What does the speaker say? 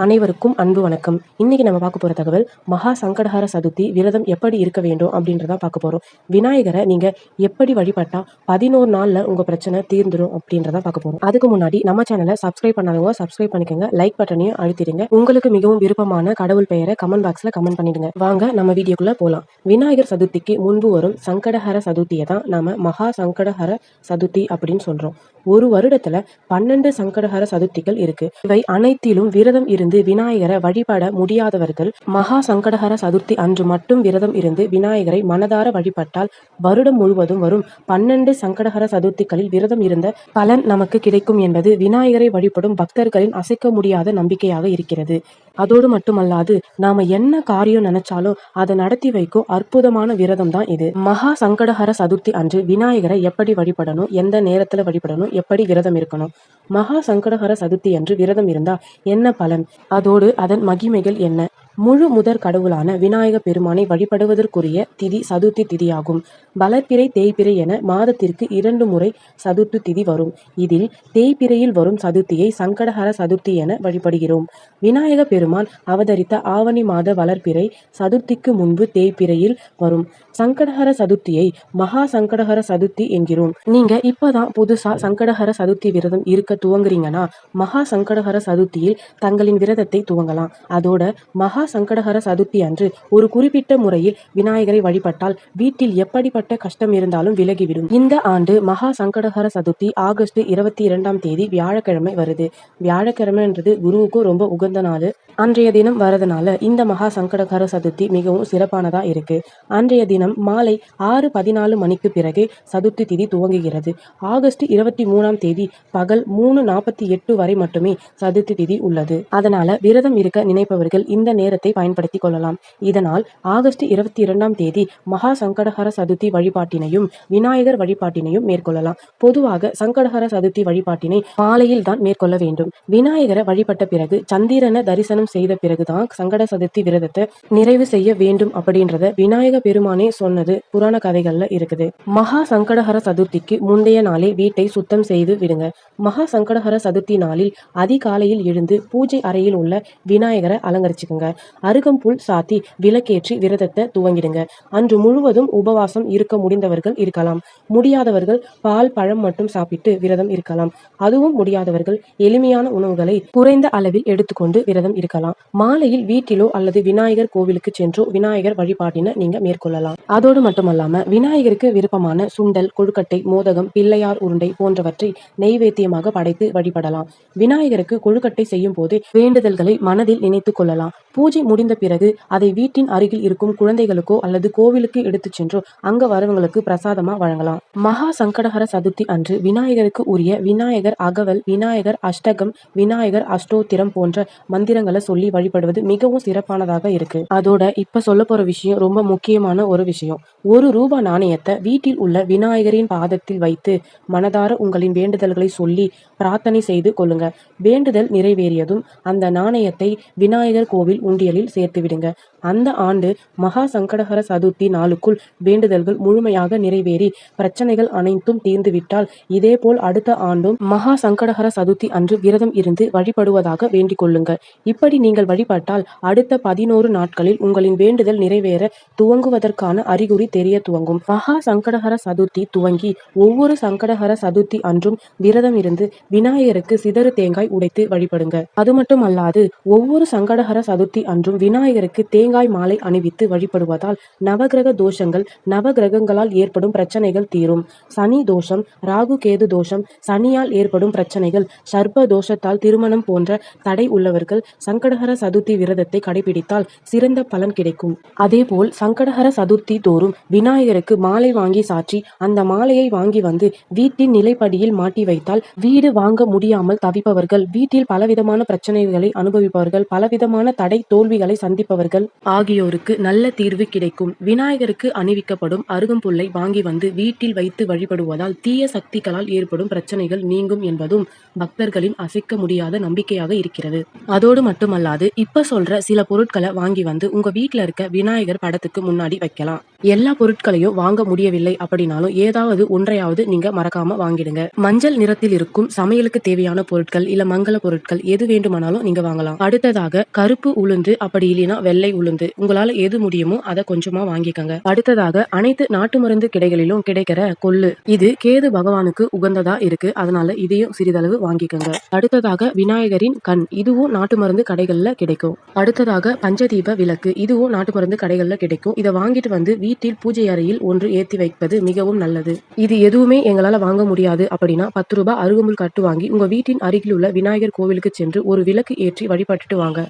அனைவருக்கும் அன்பு வணக்கம். இன்னைக்கு நம்ம பார்க்க போற தகவல் மகா சங்கடஹர சதுர்த்தி விரதம் எப்படி இருக்க வேண்டும் அப்படின்றத பார்க்க போறோம். விநாயகரை நீங்க எப்படி வழிபட்டா 11 நாள்ல உங்க பிரச்சனை தீர்ந்துடும் அப்படின்றத பார்க்க போறோம். அதுக்கு முன்னாடி நம்ம சேனலை சப்ஸ்கிரைப் பண்ணாதவங்க சப்ஸ்கிரைப் பண்ணிக்கோங்க. லைக் பட்டனையும் அழுத்திடுங்க. உங்களுக்கு மிகவும் விருப்பமான கடவுள் பெயரை கமெண்ட் பாக்ஸ்ல கமெண்ட் பண்ணிடுங்க. வாங்க நம்ம வீடியோக்குள்ள போலாம். விநாயகர் சதுர்த்திக்கு முன்பு வரும் சங்கடஹர சதுர்த்தியை தான் நாம மகா சங்கடஹர சதுர்த்தி அப்படின்னு சொல்றோம். ஒரு வருடத்துல 12 சங்கடஹர சதுர்த்திகள் இருக்கு. இவை அனைத்திலும் விரதம் இருந்து விநாயகரை வழிபட முடியாதவர்கள் மகா சங்கடஹர சதுர்த்தி அன்று மட்டும் விரதம் இருந்து விநாயகரை மனதார வழிபட்டால் வருடம் முழுவதும் வரும் 12 சங்கடஹர சதுர்த்திகளில் விரதம் இருந்த பலன் நமக்கு கிடைக்கும் என்பது விநாயகரை வழிபடும் பக்தர்களின் அசைக்க முடியாத நம்பிக்கையாக இருக்கிறது. அதோடு மட்டுமல்லாது நாம என்ன காரியம் நினைச்சாலும் அதை நடத்தி வைக்கும் அற்புதமான விரதம் தான் இது. மகா சங்கடஹர சதுர்த்தி அன்று விநாயகரை எப்படி வழிபடணும், எந்த நேரத்துல வழிபடணும், எப்படி விரதம் இருக்கணும். மகா சங்கடஹர சதுர்த்தி அன்று விரதம் இருந்தா என்ன பலன், அதோடு அதன் மகிமைகள் என்ன? முழு முதற் கடவுளான விநாயக பெருமானை வழிபடுவதற்குரிய திதி சதுர்த்தி திதியாகும். வளர்பிறை தேய்பிறை என மாதத்திற்கு 2 முறை சதுர்த்தி திதி வரும். இதில் தேய்பிறையில் வரும் சதுர்த்தியை சங்கடஹர சதுர்த்தி என வழிபடுகிறோம். விநாயக பெருமான் அவதரித்த ஆவணி மாத வளர்பிறை சதுர்த்திக்கு முன்பு தேய்பிறையில் வரும் சங்கடஹர சதுர்த்தியை மகா சங்கடஹர சதுர்த்தி என்கிறோம். நீங்க இப்பதான் புதுசா சங்கடஹர சதுர்த்தி விரதம் இருக்க துவங்குறீங்கன்னா மகா சங்கடஹர சதுர்த்தியில் தங்களின் விரதத்தை துவங்கலாம். அதோட மகா சங்கடஹர சதுர்த்தி அன்று ஒரு குறிப்பிட்ட முறையில் விநாயகரை வழிபட்டால் வீட்டில் எப்படிப்பட்ட கஷ்டம் இருந்தாலும் விலகிவிடும். இந்த ஆண்டு மகா சங்கடஹர சதுர்த்தி ஆகஸ்ட் 22ஆம் தேதி வியாழக்கிழமை வருது. வியாழக்கிழமைன்றது குருவுக்கும் ரொம்ப உகந்த நாள். அன்றைய தினம் வரதுனால இந்த மகா சங்கடஹர சதுர்த்தி மிகவும் சிறப்பானதா இருக்கு. அன்றைய தினம் மாலை 6:14 மணிக்கு பிறகு சதுர்த்தி திதி துவங்குகிறது. ஆகஸ்ட் 23ஆம் தேதி பகல் 3:48 வரை மட்டுமே சதுர்த்தி திதி உள்ளது. அதனால விரதம் இருக்க நினைப்பவர்கள் இந்த நேரத்தை பயன்படுத்தி கொள்ளலாம். இதனால் ஆகஸ்ட் 22ஆம் தேதி மகா சங்கடஹர சதுர்த்தி வழிபாட்டினையும் விநாயகர் வழிபாட்டினையும் மேற்கொள்ளலாம். பொதுவாக சங்கடஹர சதுர்த்தி வழிபாட்டினை மாலையில் தான் மேற்கொள்ள வேண்டும். விநாயகரை வழிபட்ட பிறகு சந்திரனை தரிசனம் செய்த பிறகுதான் சங்கட சதுர்த்தி விரதத்தை நிறைவு செய்ய வேண்டும் அப்படின்றத விநாயக பெருமானே சொன்னது புராண கதைகள்ல இருக்குது. மகா சங்கடஹர சதுர்த்திக்கு முந்தைய நாளே வீட்டை சுத்தம் செய்து விடுங்க. மகா சங்கடஹர சதுர்த்தி நாளில் அதிகாலையில் எழுந்து பூஜை அறையில் உள்ள விநாயகரை அலங்கரிச்சுக்குங்க. அருகம்புல் சாத்தி விளக்கேற்றி விரதத்தை துவங்கிடுங்க. அன்று முழுவதும் உபவாசம் இருக்க முடிந்தவர்கள் இருக்கலாம். முடியாதவர்கள் பால் பழம் மட்டும் சாப்பிட்டு விரதம் இருக்கலாம். அதுவும் முடியாதவர்கள் எளிமையான உணவுகளை குறைந்த அளவில் எடுத்துக்கொண்டு விரதம் இருக்கலாம். மாலையில் வீட்டிலோ அல்லது விநாயகர் கோவிலுக்கு சென்றோ விநாயகர் வழிபாட்டினை நீங்க மேற்கொள்ளலாம். அதோடு மட்டுமல்லாம விநாயகருக்கு விருப்பமான சுண்டல், கொழுக்கட்டை, மோதகம், பிள்ளையார் உருண்டை போன்றவற்றை நெய்வேத்தியமாக படைத்து வழிபடலாம். விநாயகருக்கு கொழுக்கட்டை செய்யும் போது வேண்டுதல்களை மனதில் நினைத்து கொள்ளலாம். பூஜை முடிந்த பிறகு அதை வீட்டின் அருகில் இருக்கும் குழந்தைகளுக்கோ அல்லது கோவிலுக்கு எடுத்து சென்றோ அங்க வரவங்களுக்கு பிரசாதமா வழங்கலாம். மகா சங்கடஹர சதுர்த்தி அன்று விநாயகருக்கு உரிய விநாயகர் அகவல், விநாயகர் அஷ்டகம், விநாயகர் அஷ்டோத்திரம் போன்ற மந்திரங்களை சொல்லி வழிபடுவது மிகவும் சிறப்பானதாக இருக்கு. அதோட இப்ப சொல்ல போற விஷயம் ரொம்ப முக்கியமான ஒரு விஷயம். ₹1 நாணயத்தை வீட்டில் உள்ள விநாயகரின் பாதத்தில் வைத்து மனதார உங்களின் வேண்டுதல்களை சொல்லி பிரார்த்தனை செய்து கொள்ளுங்க. வேண்டுதல் நிறைவேறியதும் அந்த நாணயத்தை விநாயகர் கோவில் உண்டியலில் சேர்த்து விடுங்க. அந்த ஆண்டு மகா சங்கடஹர சதுர்த்தி நாளுக்குள் வேண்டுதல்கள் முழுமையாக நிறைவேறி பிரச்சனைகள் அனைத்தும் தீர்ந்துவிட்டால் இதேபோல் அடுத்த ஆண்டும் மகா சங்கடஹர சதுர்த்தி அன்று விரதம் இருந்து வழிபடுவதாக வேண்டிக் கொள்ளுங்க. இப்படி நீங்கள் வழிபட்டால் அடுத்த 11 நாட்களில் உங்களின் வேண்டுதல் நிறைவேற துவங்குவதற்கான அறிகுறி தெரிய துவங்கும். மகா சங்கடஹர சதுர்த்தி துவங்கி ஒவ்வொரு சங்கடஹர சதுர்த்தி அன்றும் விரதம் இருந்து விநாயகருக்கு சிதறு தேங்காய் உடைத்து வழிபடுங்க. அது மட்டுமல்லாது ஒவ்வொரு சங்கடஹர சதுர்த்தி அன்றும் விநாயகருக்கு தேங்காய் மாலை அணிவித்து வழிபடுவதால் நவகிரக தோஷங்கள், நவகிரகங்களால் ஏற்படும் பிரச்சனைகள் தீரும். சனி தோஷம், ராகு கேது தோஷம், சனியால் ஏற்படும் பிரச்சனைகள், சர்ப்ப தோஷத்தால் திருமணம் போன்ற தடை உள்ளவர்கள் சங்கடஹர சதுர்த்தி விரதத்தை கடைபிடித்தால் சிறந்த பலன் கிடைக்கும். அதேபோல் சங்கடஹர சதுர்த்தி தோறும் விநாயகருக்கு மாலை வாங்கி சாற்றி அந்த மாலையை வாங்கி வந்து வீட்டின் நிலைப்படியில் மாட்டி வைத்தால் வீடு வாங்க முடியாமல் தவிப்பவர்கள், வீட்டில் பலவிதமான பிரச்சனைகளை அனுபவிப்பவர்கள், பலவிதமான தடை தோல்விகளை சந்திப்பவர்கள் ஆகியோருக்கு நல்ல தீர்வு கிடைக்கும். விநாயகருக்கு அணிவிக்கப்படும் அருகம்புல்லை வாங்கி வந்து வீட்டில் வைத்து வழிபடுவதால் தீய சக்திகளால் ஏற்படும் பிரச்சனைகள் நீங்கும் என்பதும் பக்தர்களின் அசைக்க முடியாத நம்பிக்கையாக இருக்கிறது. அதோடு மட்டுமல்லாது இப்ப சொல்ற சில பொருட்களை வாங்கி வந்து உங்க வீட்ல இருக்க விநாயகர் படத்துக்கு முன்னாடி வைக்கலாம். எல்லா பொருட்களையும் வாங்க முடியவில்லை அப்படின்னாலும் ஏதாவது ஒன்றையாவது நீங்க மறக்காம வாங்கிடுங்க. மஞ்சள் நிறத்தில் இருக்கும் சமையலுக்கு தேவையான பொருட்கள் இல்ல மங்கள பொருட்கள் எது வேண்டுமானாலும் நீங்க வாங்கலாம். அடுத்ததாக கருப்பு உளுந்து அப்படி இல்லைன்னா வெள்ளை உளுந்து உங்களால எது முடியுமோ அதை கொஞ்சமா வாங்கிக்கங்க. அடுத்ததாக அனைத்து நாட்டு மருந்து கடைகளிலும் கிடைக்கிற கொள்ளு, இது கேது பகவானுக்கு உகந்ததா இருக்கு. அதனால இதையும் சிறிதளவு வாங்கிக்கங்க. அடுத்ததாக விநாயகரின் கண், இதுவும் நாட்டு மருந்து கடைகள்ல கிடைக்கும். அடுத்ததாக பஞ்சதீப விளக்கு, இதுவும் நாட்டு மருந்து கடைகள்ல கிடைக்கும். இதை வாங்கிட்டு வந்து வீட்டில் பூஜை அறையில் ஒன்று ஏற்றி வைப்பது மிகவும் நல்லது. இது எதுவுமே எங்களால வாங்க முடியாது அப்படின்னா 10 ரூபாய் அருகம்புல் கட்டு வாங்கி உங்க வீட்டின் அருகில் உள்ள விநாயகர் கோவிலுக்கு சென்று ஒரு விளக்கு ஏற்றி வழிபட்டுட்டு வாங்க.